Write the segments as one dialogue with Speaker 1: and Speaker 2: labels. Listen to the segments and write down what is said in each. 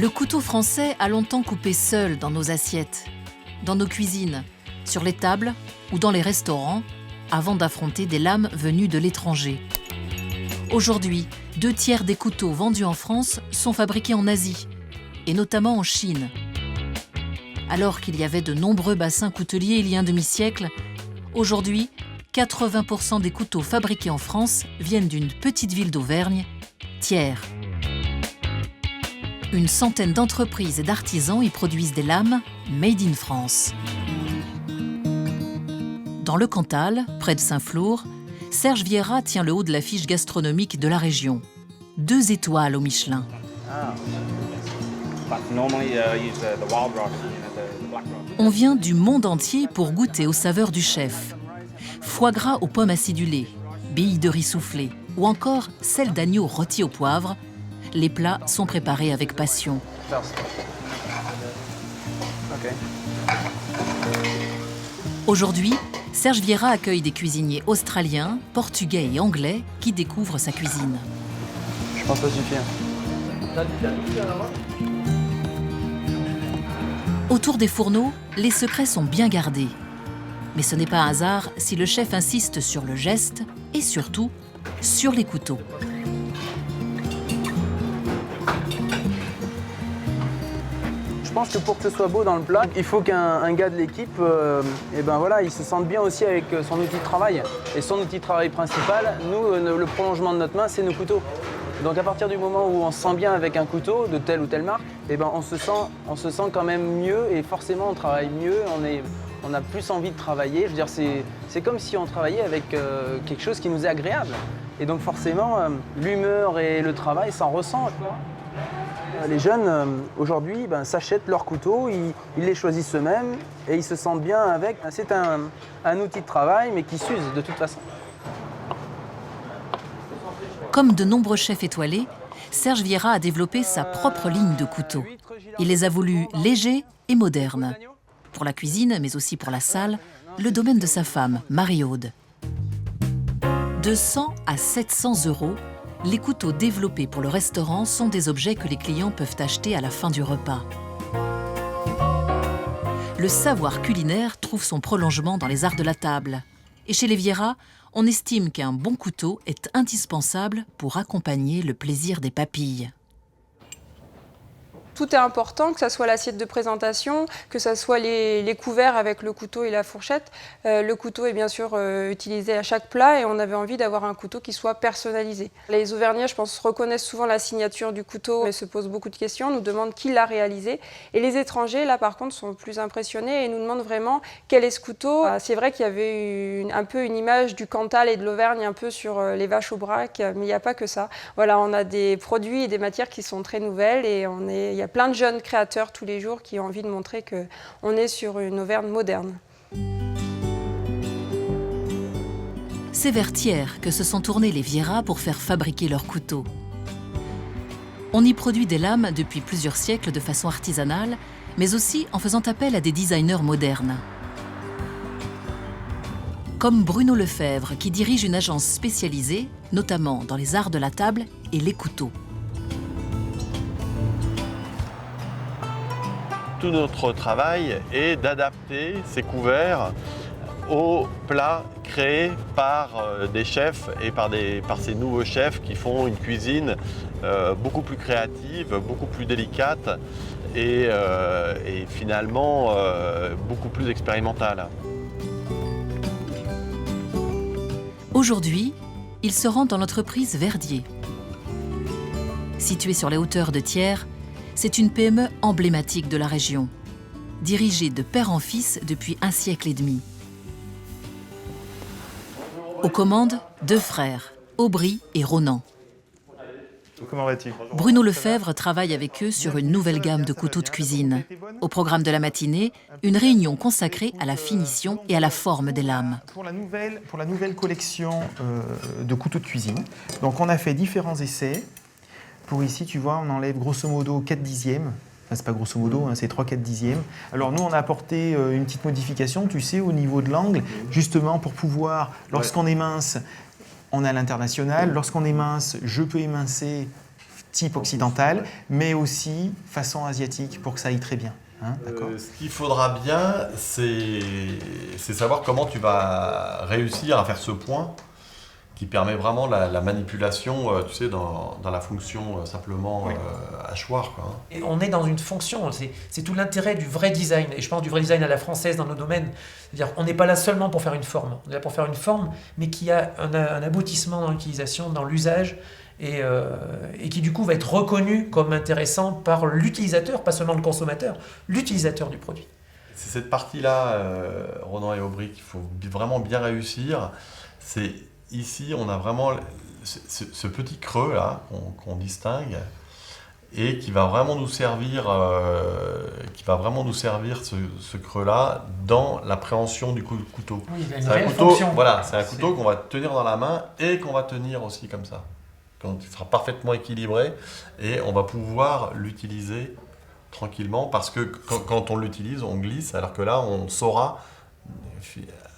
Speaker 1: Le couteau français a longtemps coupé seul dans nos assiettes, dans nos cuisines, sur les tables ou dans les restaurants, avant d'affronter des lames venues de l'étranger. Aujourd'hui, 2/3 des couteaux vendus en France sont fabriqués en Asie, et notamment en Chine. Alors qu'il y avait de nombreux bassins couteliers il y a un demi-siècle, aujourd'hui, 80% des couteaux fabriqués en France viennent d'une petite ville d'Auvergne, Thiers. Une centaine d'entreprises et d'artisans y produisent des lames made in France. Dans le Cantal, près de Saint-Flour, Serge Vieira tient le haut de l'affiche gastronomique de la région. 2 étoiles au Michelin. On vient du monde entier pour goûter aux saveurs du chef. Foie gras aux pommes acidulées, billes de riz soufflées ou encore celles d'agneau rôti au poivre. Les plats sont préparés avec passion. Aujourd'hui, Serge Vieira accueille des cuisiniers australiens, portugais et anglais qui découvrent sa cuisine.
Speaker 2: Je pense que ça suffit.
Speaker 1: Autour des fourneaux, les secrets sont bien gardés. Mais ce n'est pas un hasard si le chef insiste sur le geste et surtout sur les couteaux.
Speaker 2: Je pense que pour que ce soit beau dans le plat, il faut qu'un gars de l'équipe, il se sente bien aussi avec son outil de travail. Et son outil de travail principal, nous, le prolongement de notre main, c'est nos couteaux. Donc à partir du moment où on se sent bien avec un couteau de telle ou telle marque, on se sent quand même mieux et forcément on travaille mieux, on a plus envie de travailler. Je veux dire, c'est comme si on travaillait avec quelque chose qui nous est agréable. Et donc forcément, l'humeur et le travail s'en ressent. Les jeunes, aujourd'hui, s'achètent leurs couteaux, ils les choisissent eux-mêmes et ils se sentent bien avec. C'est un outil de travail, mais qui s'use de toute façon.
Speaker 1: Comme de nombreux chefs étoilés, Serge Vieira a développé sa propre ligne de couteaux. Il les a voulus légers et modernes. Pour la cuisine, mais aussi pour la salle, le domaine de sa femme, Marie-Aude. De 100 à 700 €, les couteaux développés pour le restaurant sont des objets que les clients peuvent acheter à la fin du repas. Le savoir culinaire trouve son prolongement dans les arts de la table. Et chez les Vieira, on estime qu'un bon couteau est indispensable pour accompagner le plaisir des papilles.
Speaker 3: Tout est important, que ce soit l'assiette de présentation, que ce soit les couverts avec le couteau et la fourchette. Le couteau est bien sûr utilisé à chaque plat et on avait envie d'avoir un couteau qui soit personnalisé. Les Auvergnats, je pense, reconnaissent souvent la signature du couteau et se posent beaucoup de questions, nous demandent qui l'a réalisé. Et les étrangers, là par contre, sont plus impressionnés et nous demandent vraiment quel est ce couteau. C'est vrai qu'il y avait un peu une image du Cantal et de l'Auvergne un peu sur les vaches au braque, mais il n'y a pas que ça. Voilà, on a des produits et des matières qui sont très nouvelles et il y a plein de jeunes créateurs tous les jours qui ont envie de montrer qu'on est sur une Auvergne moderne.
Speaker 1: C'est vers Thiers que se sont tournés les Vieira pour faire fabriquer leurs couteaux. On y produit des lames depuis plusieurs siècles de façon artisanale, mais aussi en faisant appel à des designers modernes. Comme Bruno Lefebvre, qui dirige une agence spécialisée, notamment dans les arts de la table et les couteaux.
Speaker 4: Tout notre travail est d'adapter ces couverts aux plats créés par des chefs et par ces nouveaux chefs qui font une cuisine beaucoup plus créative, beaucoup plus délicate et finalement beaucoup plus expérimentale.
Speaker 1: Aujourd'hui, il se rend dans l'entreprise Verdier. Située sur les hauteurs de Thiers, c'est une PME emblématique de la région, dirigée de père en fils depuis 1 siècle et demi. Aux commandes, 2 frères, Aubry et Ronan.
Speaker 5: Comment vas-tu ?
Speaker 1: Bruno Lefebvre travaille avec eux sur une nouvelle gamme de couteaux de cuisine. Au programme de la matinée, une réunion consacrée à la finition et à la forme des lames.
Speaker 5: Pour la nouvelle collection de couteaux de cuisine, donc on a fait différents essais. Pour ici, tu vois, on enlève grosso modo 4 dixièmes. Enfin, c'est pas grosso modo, hein, c'est 3-4 dixièmes. Alors nous, on a apporté une petite modification, tu sais, au niveau de l'angle, justement pour pouvoir, lorsqu'on émince, on est à l'international. Lorsqu'on émince, je peux émincer type occidental, mais aussi façon asiatique pour que ça aille très bien. Hein, d'accord.
Speaker 4: Ce qu'il faudra bien, c'est savoir comment tu vas réussir à faire ce point qui permet vraiment la manipulation, tu sais, dans la fonction simplement
Speaker 6: Oui.
Speaker 4: hachoir, quoi.
Speaker 6: Et on est dans une fonction, c'est tout l'intérêt du vrai design, et je pense du vrai design à la française dans nos domaines. C'est-à-dire qu'on n'est pas là seulement pour faire une forme, on est là pour faire une forme, mais qui a un aboutissement dans l'utilisation, dans l'usage, et qui du coup va être reconnu comme intéressant par l'utilisateur, pas seulement le consommateur, l'utilisateur du produit.
Speaker 4: C'est cette partie-là, Ronan et Aubry, qu'il faut vraiment bien réussir. C'est ici, on a vraiment ce petit creux là qu'on distingue et qui va vraiment nous servir, ce creux-là dans l'appréhension du couteau.
Speaker 6: Oui, il y a une
Speaker 4: C'est un
Speaker 6: réelle
Speaker 4: couteau,
Speaker 6: fonction.
Speaker 4: voilà, c'est un couteau qu'on va tenir dans la main et qu'on va tenir aussi comme ça. Quand il sera parfaitement équilibré et on va pouvoir l'utiliser tranquillement parce que quand on l'utilise, on glisse, alors que là, on saura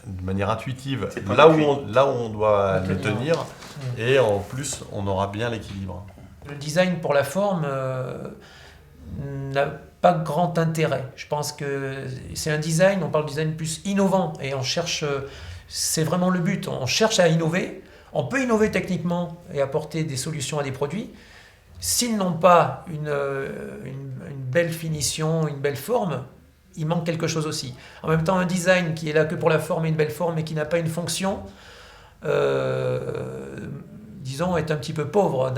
Speaker 4: de manière intuitive là où on doit le tenir et en plus, on aura bien l'équilibre.
Speaker 6: Le design pour la forme n'a pas grand intérêt. Je pense que c'est un design, on parle de design plus innovant et on cherche, c'est vraiment le but, on cherche à innover. On peut innover techniquement et apporter des solutions à des produits. S'ils n'ont pas une belle finition, une belle forme, il manque quelque chose aussi. En même temps, un design qui est là que pour la forme et une belle forme et qui n'a pas une fonction, disons, est un petit peu pauvre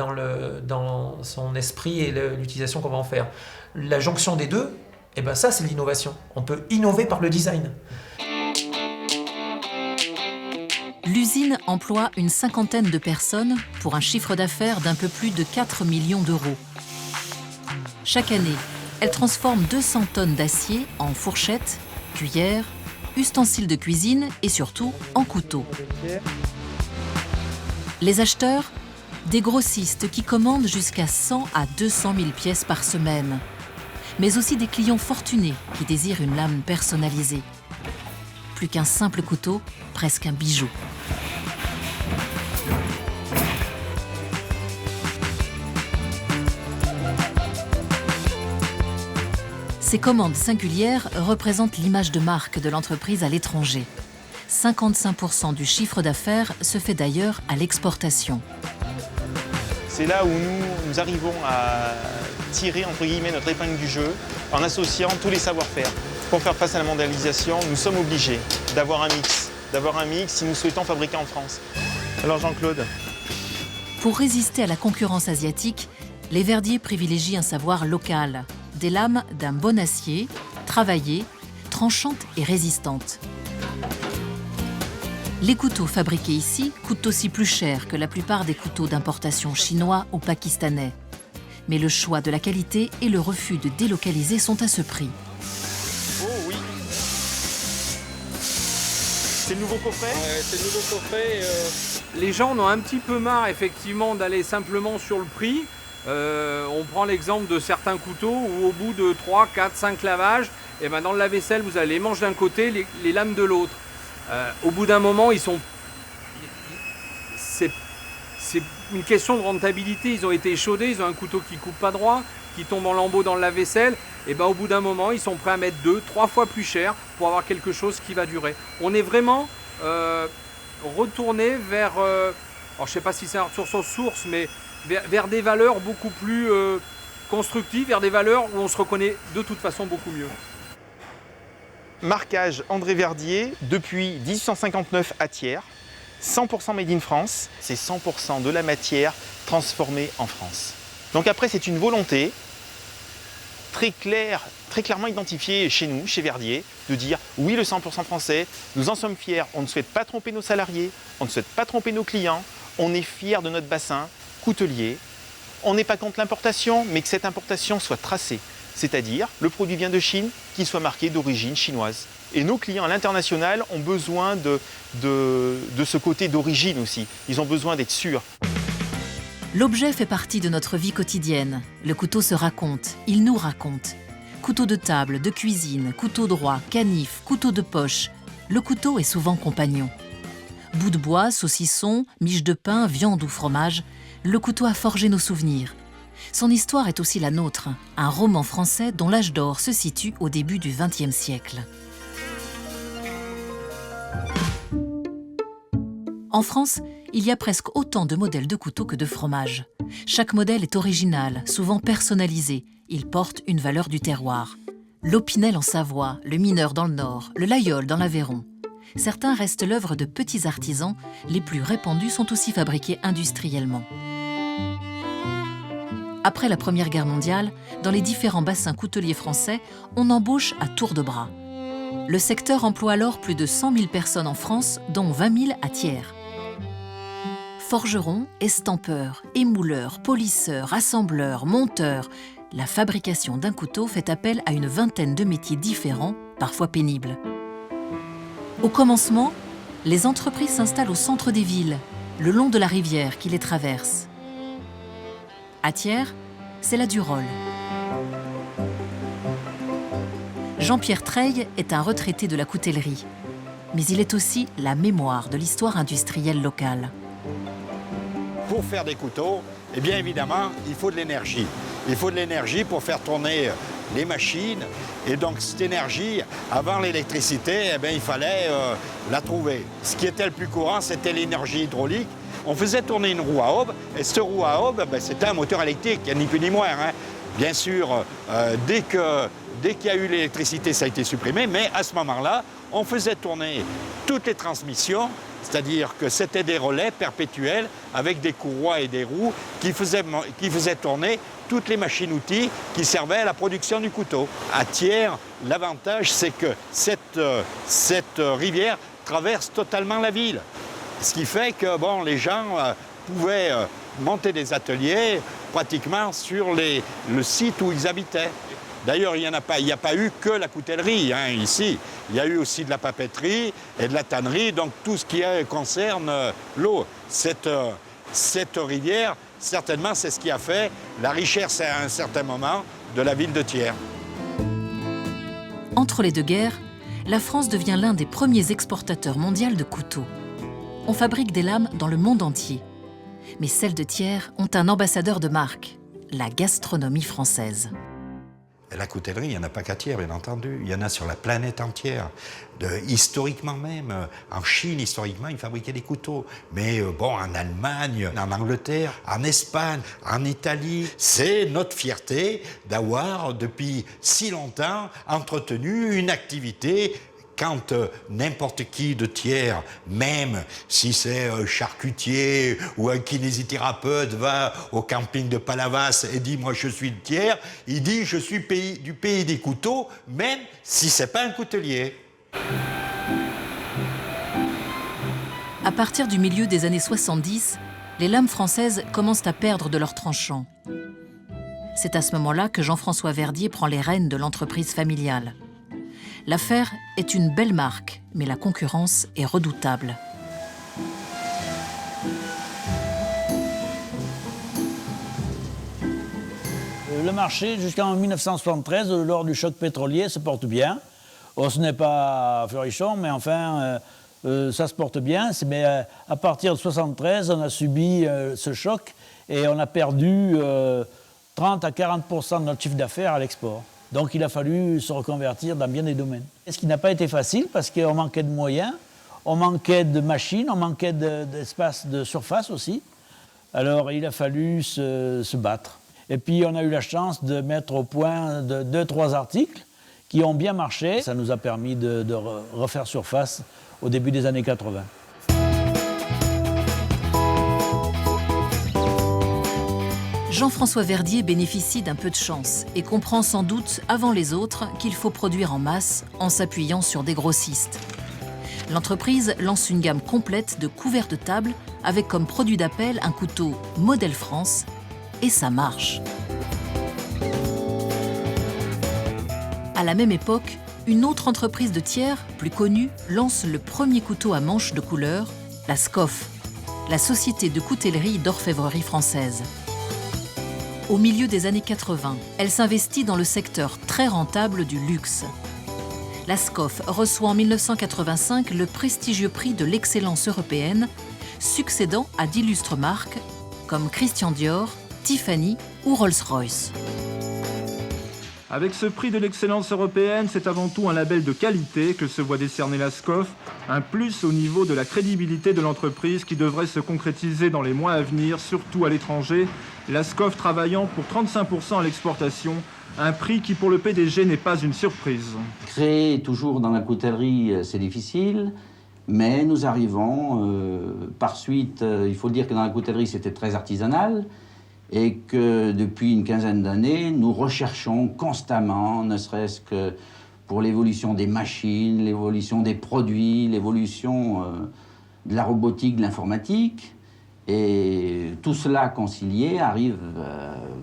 Speaker 6: dans son esprit et l'utilisation qu'on va en faire. La jonction des deux, eh ben ça, c'est l'innovation. On peut innover par le design.
Speaker 1: L'usine emploie une cinquantaine de personnes pour un chiffre d'affaires d'un peu plus de 4 millions d'euros. Chaque année, elle transforme 200 tonnes d'acier en fourchettes, cuillères, ustensiles de cuisine et surtout en couteaux. Les acheteurs, des grossistes qui commandent jusqu'à 100 à 200 000 pièces par semaine, mais aussi des clients fortunés qui désirent une lame personnalisée. Plus qu'un simple couteau, presque un bijou. Ces commandes singulières représentent l'image de marque de l'entreprise à l'étranger. 55% du chiffre d'affaires se fait d'ailleurs à l'exportation.
Speaker 7: C'est là où nous arrivons à tirer entre guillemets notre épingle du jeu en associant tous les savoir-faire. Pour faire face à la mondialisation, nous sommes obligés d'avoir un mix si nous souhaitons fabriquer en France. Alors Jean-Claude?
Speaker 1: Pour résister à la concurrence asiatique, les verdiers privilégient un savoir local, des lames d'un bon acier, travaillées, tranchantes et résistantes. Les couteaux fabriqués ici coûtent aussi plus cher que la plupart des couteaux d'importation chinois ou pakistanais. Mais le choix de la qualité et le refus de délocaliser sont à ce prix.
Speaker 7: Oh oui. C'est le nouveau coffret?
Speaker 8: Ouais, c'est le nouveau coffret. Les gens en ont un petit peu marre effectivement d'aller simplement sur le prix. On prend l'exemple de certains couteaux où au bout de 3, 4, 5 lavages, et ben dans le lave-vaisselle, vous avez les manches d'un côté, les lames de l'autre. Au bout d'un moment, c'est une question de rentabilité. Ils ont été échaudés, ils ont un couteau qui coupe pas droit, qui tombe en lambeaux dans le lave-vaisselle. Et ben au bout d'un moment, ils sont prêts à mettre 2, 3 fois plus cher pour avoir quelque chose qui va durer. On est vraiment retourné vers, alors je sais pas si c'est un retour sur source, mais vers des valeurs beaucoup plus constructives, vers des valeurs où on se reconnaît de toute façon beaucoup mieux.
Speaker 7: Marquage André Verdier depuis 1859 à Thiers, 100% made in France, c'est 100% de la matière transformée en France. Donc après c'est une volonté très clairement identifiée chez nous, chez Verdier, de dire oui le 100% français, nous en sommes fiers, on ne souhaite pas tromper nos salariés, on ne souhaite pas tromper nos clients, on est fiers de notre bassin coutelier, on n'est pas contre l'importation mais que cette importation soit tracée. C'est-à-dire, le produit vient de Chine, qu'il soit marqué d'origine chinoise. Et nos clients à l'international ont besoin de ce côté d'origine aussi. Ils ont besoin d'être sûrs.
Speaker 1: L'objet fait partie de notre vie quotidienne. Le couteau se raconte, il nous raconte. Couteau de table, de cuisine, couteau droit, canif, couteau de poche. Le couteau est souvent compagnon. Bout de bois, saucisson, miche de pain, viande ou fromage, le couteau a forgé nos souvenirs. Son histoire est aussi la nôtre, un roman français dont l'âge d'or se situe au début du XXe siècle. En France, il y a presque autant de modèles de couteaux que de fromages. Chaque modèle est original, souvent personnalisé. Il porte une valeur du terroir. L'Opinel en Savoie, le Mineur dans le Nord, le Laguiole dans l'Aveyron. Certains restent l'œuvre de petits artisans, les plus répandus sont aussi fabriqués industriellement. Après la Première Guerre mondiale, dans les différents bassins couteliers français, on embauche à tour de bras. Le secteur emploie alors plus de 100 000 personnes en France, dont 20 000 à Thiers. Forgerons, estampeurs, émouleurs, polisseurs, assembleurs, monteurs, la fabrication d'un couteau fait appel à une vingtaine de métiers différents, parfois pénibles. Au commencement, les entreprises s'installent au centre des villes, le long de la rivière qui les traverse. À Thiers, c'est la Durolle. Jean-Pierre Treille est un retraité de la coutellerie, mais il est aussi la mémoire de l'histoire industrielle locale.
Speaker 9: Pour faire des couteaux, eh bien évidemment, il faut de l'énergie. Il faut de l'énergie pour faire tourner les machines. Et donc cette énergie, avant l'électricité, eh bien, il fallait la trouver. Ce qui était le plus courant, c'était l'énergie hydraulique. On faisait tourner une roue à aube, et cette roue à aube, ben, c'était un moteur électrique, ni plus ni moins. Hein. Bien sûr, dès qu'il y a eu l'électricité, ça a été supprimé, mais à ce moment-là, on faisait tourner toutes les transmissions, c'est-à-dire que c'était des relais perpétuels avec des courroies et des roues qui faisaient tourner toutes les machines-outils qui servaient à la production du couteau. À Thiers, l'avantage, c'est que cette rivière traverse totalement la ville. Ce qui fait que bon, les gens pouvaient monter des ateliers pratiquement sur le site où ils habitaient. D'ailleurs, il n'y a pas eu que la coutellerie hein, ici. Il y a eu aussi de la papeterie et de la tannerie, donc tout ce qui concerne l'eau. Cette rivière, certainement, c'est ce qui a fait la richesse à un certain moment de la ville de Thiers.
Speaker 1: Entre les deux guerres, la France devient l'un des premiers exportateurs mondiaux de couteaux. On fabrique des lames dans le monde entier. Mais celles de Thiers ont un ambassadeur de marque, la gastronomie française.
Speaker 9: La coutellerie, il n'y en a pas qu'à Thiers, bien entendu. Il y en a sur la planète entière. Historiquement même, en Chine, historiquement, ils fabriquaient des couteaux. Mais bon, en Allemagne, en Angleterre, en Espagne, en Italie, c'est notre fierté d'avoir, depuis si longtemps, entretenu une activité. Quand n'importe qui de Thiers, même si c'est un charcutier ou un kinésithérapeute, va au camping de Palavas et dit « moi je suis de Thiers », il dit « je suis du pays des couteaux », même si c'est pas un coutelier.
Speaker 1: À partir du milieu des années 70, les lames françaises commencent à perdre de leur tranchant. C'est à ce moment-là que Jean-François Verdier prend les rênes de l'entreprise familiale. L'affaire est une belle marque, mais la concurrence est redoutable.
Speaker 10: Le marché, jusqu'en 1973, lors du choc pétrolier, se porte bien. Oh, ce n'est pas fleurichon, mais enfin, ça se porte bien. Mais à partir de 1973, on a subi ce choc et on a perdu 30 à 40% de notre chiffre d'affaires à l'export. Donc il a fallu se reconvertir dans bien des domaines. Ce qui n'a pas été facile parce qu'on manquait de moyens, on manquait de machines, on manquait d'espace de surface aussi. Alors il a fallu se battre. Et puis on a eu la chance de mettre au point 2-3 articles qui ont bien marché. Ça nous a permis de refaire surface au début des années 80.
Speaker 1: Jean-François Verdier bénéficie d'un peu de chance et comprend sans doute avant les autres qu'il faut produire en masse en s'appuyant sur des grossistes. L'entreprise lance une gamme complète de couverts de table avec comme produit d'appel un couteau modèle France et ça marche. À la même époque, une autre entreprise de Thiers, plus connue, lance le premier couteau à manche de couleur, la SCOF, la société de coutellerie d'orfèvrerie française. Au milieu des années 80, elle s'investit dans le secteur très rentable du luxe. La SCOF reçoit en 1985 le prestigieux prix de l'excellence européenne, succédant à d'illustres marques comme Christian Dior, Tiffany ou Rolls-Royce.
Speaker 11: Avec ce prix de l'excellence européenne, c'est avant tout un label de qualité que se voit décerner la SCOF, un plus au niveau de la crédibilité de l'entreprise qui devrait se concrétiser dans les mois à venir, surtout à l'étranger. La SCOF travaillant pour 35% à l'exportation, un prix qui pour le PDG n'est pas une surprise.
Speaker 12: Créer toujours dans la coutellerie, c'est difficile, mais nous arrivons. Par suite, il faut dire que dans la coutellerie, c'était très artisanal. Et que depuis une quinzaine d'années, nous recherchons constamment, ne serait-ce que pour l'évolution des machines, l'évolution des produits, l'évolution de la robotique, de l'informatique. Et tout cela concilié arrive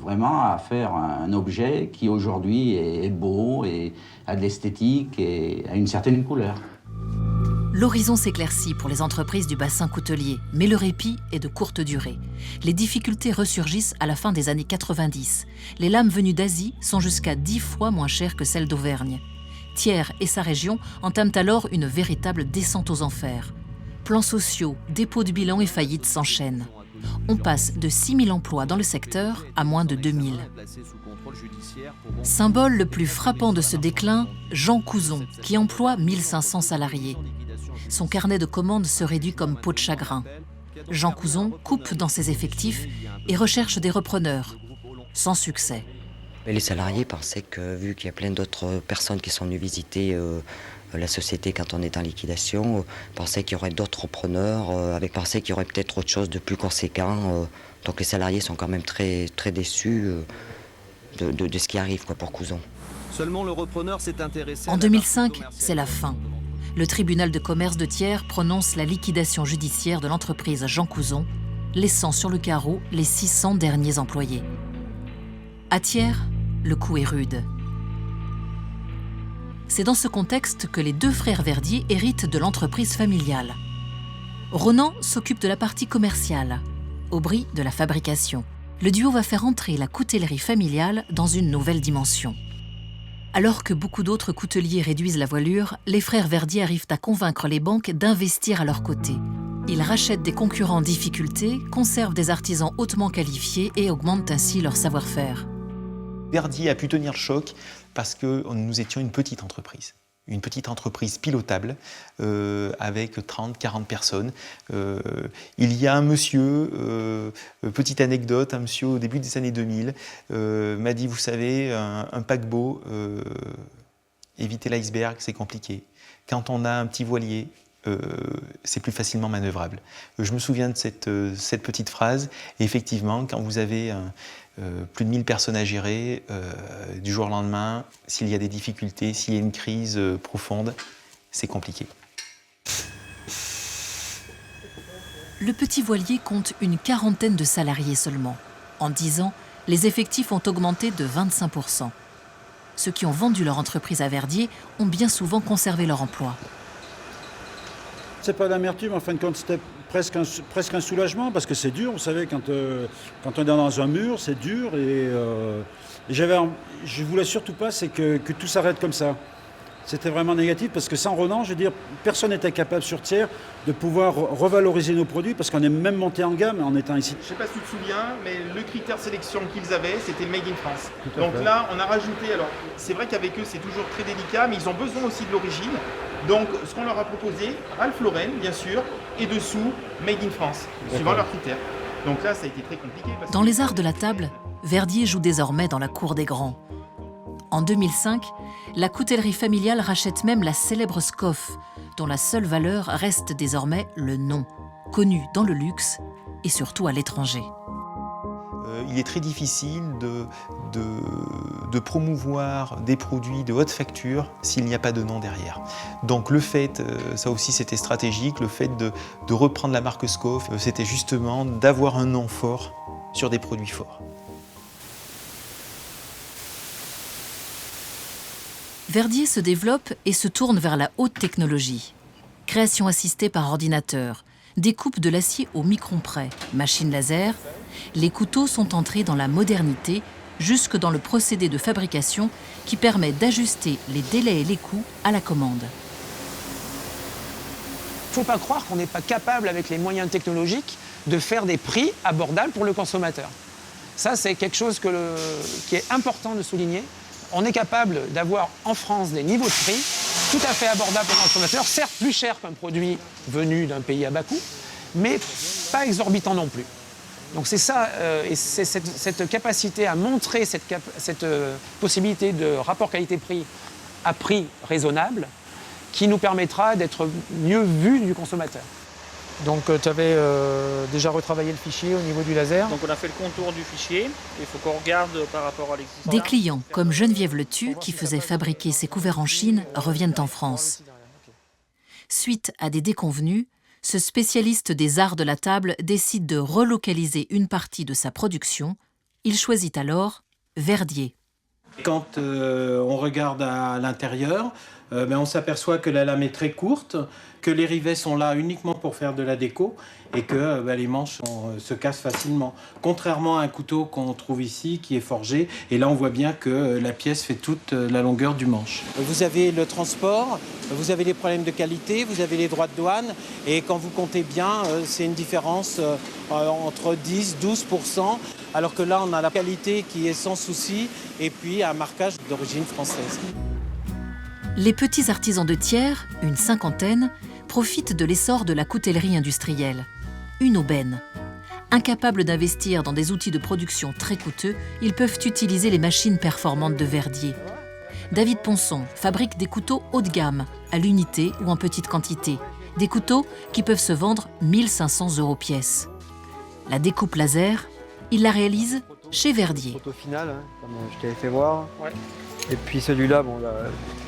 Speaker 12: vraiment à faire un objet qui aujourd'hui est beau et a de l'esthétique et a une certaine couleur.
Speaker 1: L'horizon s'éclaircit pour les entreprises du bassin coutelier, mais le répit est de courte durée. Les difficultés ressurgissent à la fin des années 90. Les lames venues d'Asie sont jusqu'à 10 fois moins chères que celles d'Auvergne. Thiers et sa région entament alors une véritable descente aux enfers. Plans sociaux, dépôts de bilan et faillites s'enchaînent. On passe de 6 000 emplois dans le secteur à moins de 2 000. Symbole le plus frappant de ce déclin, Jean Couzon, qui emploie 1 500 salariés. Son carnet de commandes se réduit comme peau de chagrin. Jean Couzon coupe dans ses effectifs et recherche des repreneurs. Sans succès.
Speaker 13: Les salariés pensaient que, vu qu'il y a plein d'autres personnes qui sont venues visiter la société quand on est en liquidation, pensaient qu'il y aurait d'autres repreneurs, pensaient qu'il y aurait peut-être autre chose de plus conséquent. Donc les salariés sont quand même très, très déçus de ce qui arrive pour Couzon.
Speaker 14: Seulement le repreneur s'est intéressé.
Speaker 1: En 2005, c'est la fin. Le tribunal de commerce de Thiers prononce la liquidation judiciaire de l'entreprise Jean Couzon, laissant sur le carreau les 600 derniers employés. À Thiers, le coup est rude. C'est dans ce contexte que les deux frères Verdier héritent de l'entreprise familiale. Ronan s'occupe de la partie commerciale, Aubry de la fabrication. Le duo va faire entrer la coutellerie familiale dans une nouvelle dimension. Alors que beaucoup d'autres couteliers réduisent la voilure, les frères Verdier arrivent à convaincre les banques d'investir à leur côté. Ils rachètent des concurrents en difficulté, conservent des artisans hautement qualifiés et augmentent ainsi leur savoir-faire.
Speaker 7: Verdier a pu tenir le choc parce que nous étions une petite entreprise pilotable avec 30-40 personnes. Il y a un monsieur, petite anecdote, un monsieur au début des années 2000 m'a dit, vous savez, un paquebot, éviter l'iceberg, c'est compliqué. Quand on a un petit voilier, c'est plus facilement manœuvrable. Je me souviens de cette petite phrase. Et effectivement, quand vous avez plus de 1000 personnes à gérer, du jour au lendemain, s'il y a des difficultés, s'il y a une crise profonde, c'est compliqué.
Speaker 1: Le petit voilier compte une quarantaine de salariés seulement. En 10 ans, les effectifs ont augmenté de 25%. Ceux qui ont vendu leur entreprise à Verdier ont bien souvent conservé leur emploi.
Speaker 15: C'est pas d'amertume, en fin de compte, c'était presque un soulagement, parce que c'est dur, vous savez, quand on est dans un mur, c'est dur, et je voulais surtout pas, c'est que tout s'arrête comme ça. C'était vraiment négatif, parce que sans Ronan, je veux dire, personne n'était capable sur Thiers de pouvoir revaloriser nos produits, parce qu'on est même monté en gamme en étant ici.
Speaker 7: Je ne sais pas si tu te souviens, mais le critère de sélection qu'ils avaient, c'était Made in France. Donc là, on a rajouté, alors c'est vrai qu'avec eux, c'est toujours très délicat, mais ils ont besoin aussi de l'origine. Donc ce qu'on leur a proposé, Ralph Lauren, bien sûr, et dessous, Made in France, suivant leurs critères. Donc là, ça a été très compliqué.
Speaker 1: Dans les arts de la table, Verdier joue désormais dans la cour des grands. En 2005, la coutellerie familiale rachète même la célèbre SCOF, dont la seule valeur reste désormais le nom, connu dans le luxe et surtout à l'étranger.
Speaker 7: Il est très difficile de promouvoir des produits de haute facture s'il n'y a pas de nom derrière. Donc le fait, ça aussi c'était stratégique, le fait de reprendre la marque SCOF, c'était justement d'avoir un nom fort sur des produits forts.
Speaker 1: Verdier se développe et se tourne vers la haute technologie. Création assistée par ordinateur, découpe de l'acier au micron près, machine laser, les couteaux sont entrés dans la modernité jusque dans le procédé de fabrication qui permet d'ajuster les délais et les coûts à la commande.
Speaker 16: Il ne faut pas croire qu'on n'est pas capable, avec les moyens technologiques, de faire des prix abordables pour le consommateur. Ça, c'est quelque chose qui est important de souligner. On est capable d'avoir en France des niveaux de prix tout à fait abordables pour le consommateur, certes plus cher qu'un produit venu d'un pays à bas coût, mais pas exorbitant non plus. Donc c'est ça, et c'est cette capacité à montrer cette possibilité de rapport qualité-prix à prix raisonnable qui nous permettra d'être mieux vus du consommateur. Donc tu avais déjà retravaillé le fichier au niveau du laser.
Speaker 17: Donc on a fait le contour du fichier, il faut qu'on regarde par rapport à l'existant.
Speaker 1: Des clients comme Geneviève Letu, qui faisait fabriquer ses couverts en Chine, reviennent en France. Suite à des déconvenues, ce spécialiste des arts de la table décide de relocaliser une partie de sa production. Il choisit alors Verdier.
Speaker 18: Quand on regarde à l'intérieur, on s'aperçoit que la lame est très courte, que les rivets sont là uniquement pour faire de la déco et que les manches se cassent facilement. Contrairement à un couteau qu'on trouve ici qui est forgé, et là on voit bien que la pièce fait toute la longueur du manche. Vous avez le transport, vous avez les problèmes de qualité, vous avez les droits de douane, et quand vous comptez bien, c'est une différence entre 10-12%, alors que là on a la qualité qui est sans souci et puis un marquage d'origine française.
Speaker 1: Les petits artisans de Thiers, une cinquantaine, profitent de l'essor de la coutellerie industrielle. Une aubaine. Incapables d'investir dans des outils de production très coûteux, ils peuvent utiliser les machines performantes de Verdier. David Ponson fabrique des couteaux haut de gamme, à l'unité ou en petite quantité. Des couteaux qui peuvent se vendre 1 500 € pièce. La découpe laser, il la réalise chez Verdier.
Speaker 19: Photo finale, comme je t'avais fait voir.
Speaker 17: Ouais.
Speaker 19: Et puis celui-là,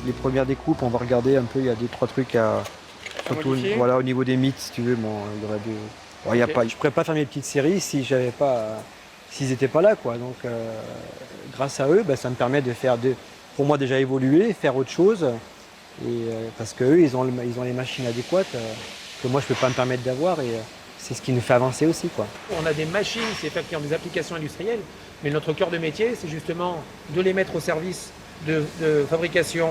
Speaker 19: les premières découpes, on va regarder un peu, il y a 2-3 trucs à... Surtout au niveau des mythes, si tu veux, il y aurait des... Okay. Je ne pourrais pas faire mes petites séries s'ils n'étaient pas là, quoi. Donc grâce à eux, ça me permet de faire, pour moi déjà évoluer, faire autre chose. Parce qu'eux, ils ont les machines adéquates que moi je ne peux pas me permettre d'avoir. Et c'est ce qui nous fait avancer aussi, quoi.
Speaker 6: On a des machines, c'est effectivement des applications industrielles, mais notre cœur de métier, c'est justement de les mettre au service de fabrication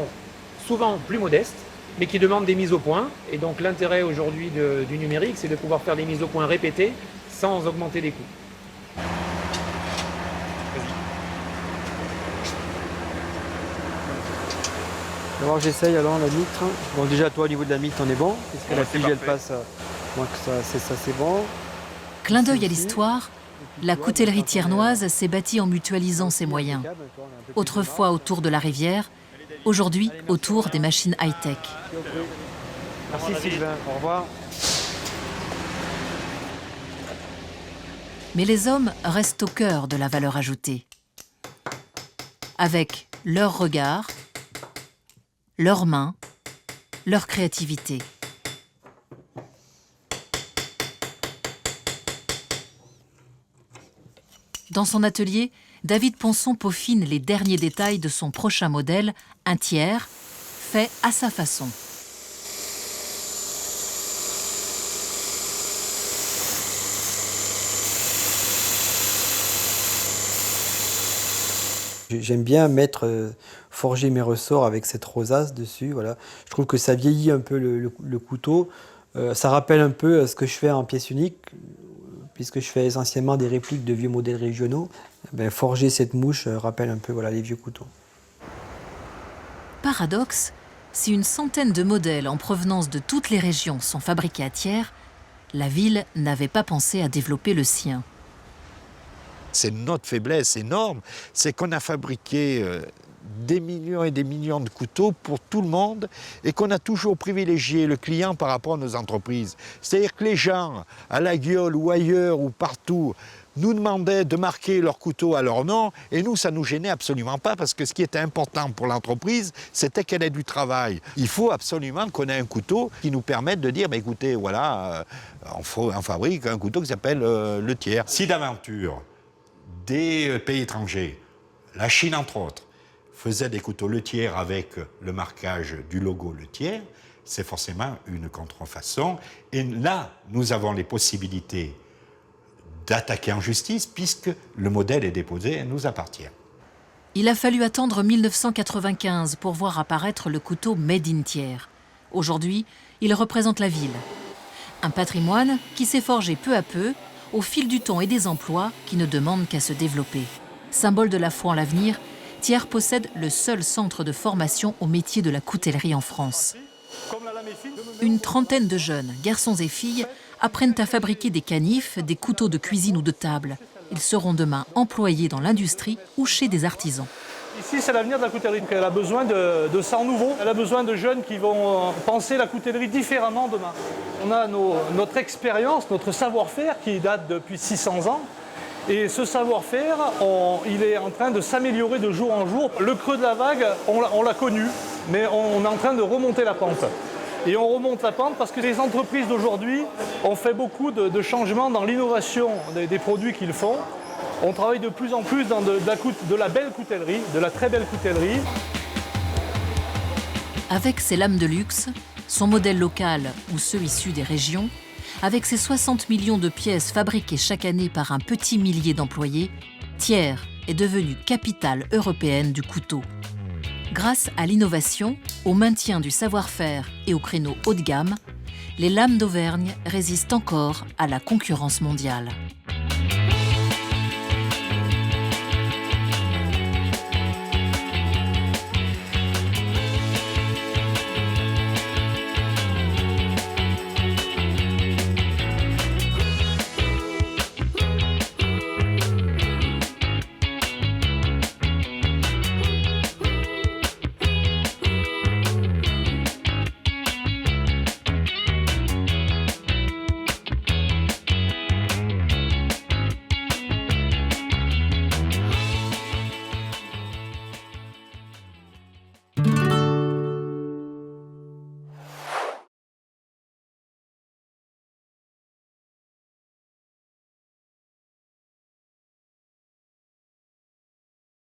Speaker 6: souvent plus modeste, mais qui demandent des mises au point. Et donc l'intérêt aujourd'hui du numérique, c'est de pouvoir faire des mises au point répétées sans augmenter les coûts.
Speaker 19: Alors j'essaye alors la mitre. Bon, déjà toi au niveau de la mitre on est bon, parce que la fille elle passe, donc ça c'est bon.
Speaker 1: Clin d'œil à l'histoire, la coutellerie thiernoise s'est bâtie en mutualisant ses moyens. Autrefois autour de la rivière, aujourd'hui autour des machines high-tech.
Speaker 19: Merci Sylvain, au revoir.
Speaker 1: Mais les hommes restent au cœur de la valeur ajoutée. Avec leur regard, leurs mains, leur créativité. Dans son atelier, David Ponson peaufine les derniers détails de son prochain modèle, un tiers, fait à sa façon.
Speaker 19: J'aime bien forger mes ressorts avec cette rosace dessus. Voilà. Je trouve que ça vieillit un peu le couteau. Ça rappelle un peu ce que je fais en pièce unique, puisque je fais essentiellement des répliques de vieux modèles régionaux. Forger cette mouche rappelle un peu les vieux couteaux.
Speaker 1: Paradoxe, si une centaine de modèles en provenance de toutes les régions sont fabriqués à Thiers, la ville n'avait pas pensé à développer le sien.
Speaker 9: C'est notre faiblesse énorme, c'est qu'on a fabriqué des millions et des millions de couteaux pour tout le monde et qu'on a toujours privilégié le client par rapport à nos entreprises. C'est-à-dire que les gens, à la Guiole ou ailleurs ou partout, nous demandaient de marquer leur couteau à leur nom et nous, ça ne nous gênait absolument pas parce que ce qui était important pour l'entreprise, c'était qu'elle ait du travail. Il faut absolument qu'on ait un couteau qui nous permette de dire, écoutez, voilà, on fabrique un couteau qui s'appelle le Thiers. Si d'aventure, des pays étrangers, la Chine entre autres, faisait des couteaux Le Thiers avec le marquage du logo Le Thiers, c'est forcément une contrefaçon. Et là, nous avons les possibilités d'attaquer en justice puisque le modèle est déposé et nous appartient.
Speaker 1: Il a fallu attendre 1995 pour voir apparaître le couteau Made in Thiers. Aujourd'hui, il représente la ville. Un patrimoine qui s'est forgé peu à peu au fil du temps et des emplois qui ne demandent qu'à se développer. Symbole de la foi en l'avenir, Thiers possède le seul centre de formation au métier de la coutellerie en France. Une trentaine de jeunes, garçons et filles, apprennent à fabriquer des canifs, des couteaux de cuisine ou de table. Ils seront demain employés dans l'industrie ou chez des artisans.
Speaker 20: Ici, c'est l'avenir de la coutellerie. Elle a besoin de sang nouveau. Elle a besoin de jeunes qui vont penser la coutellerie différemment demain. On a notre expérience, notre savoir-faire qui date depuis 600 ans. Et ce savoir-faire, il est en train de s'améliorer de jour en jour. Le creux de la vague, on l'a connu, mais on est en train de remonter la pente. Et on remonte la pente parce que les entreprises d'aujourd'hui ont fait beaucoup de changements dans l'innovation des produits qu'ils font. On travaille de plus en plus dans de la belle coutellerie, de la très belle coutellerie.
Speaker 1: Avec ses lames de luxe, son modèle local ou ceux issus des régions, avec ses 60 millions de pièces fabriquées chaque année par un petit millier d'employés, Thiers est devenue capitale européenne du couteau. Grâce à l'innovation, au maintien du savoir-faire et au créneau haut de gamme, les lames d'Auvergne résistent encore à la concurrence mondiale.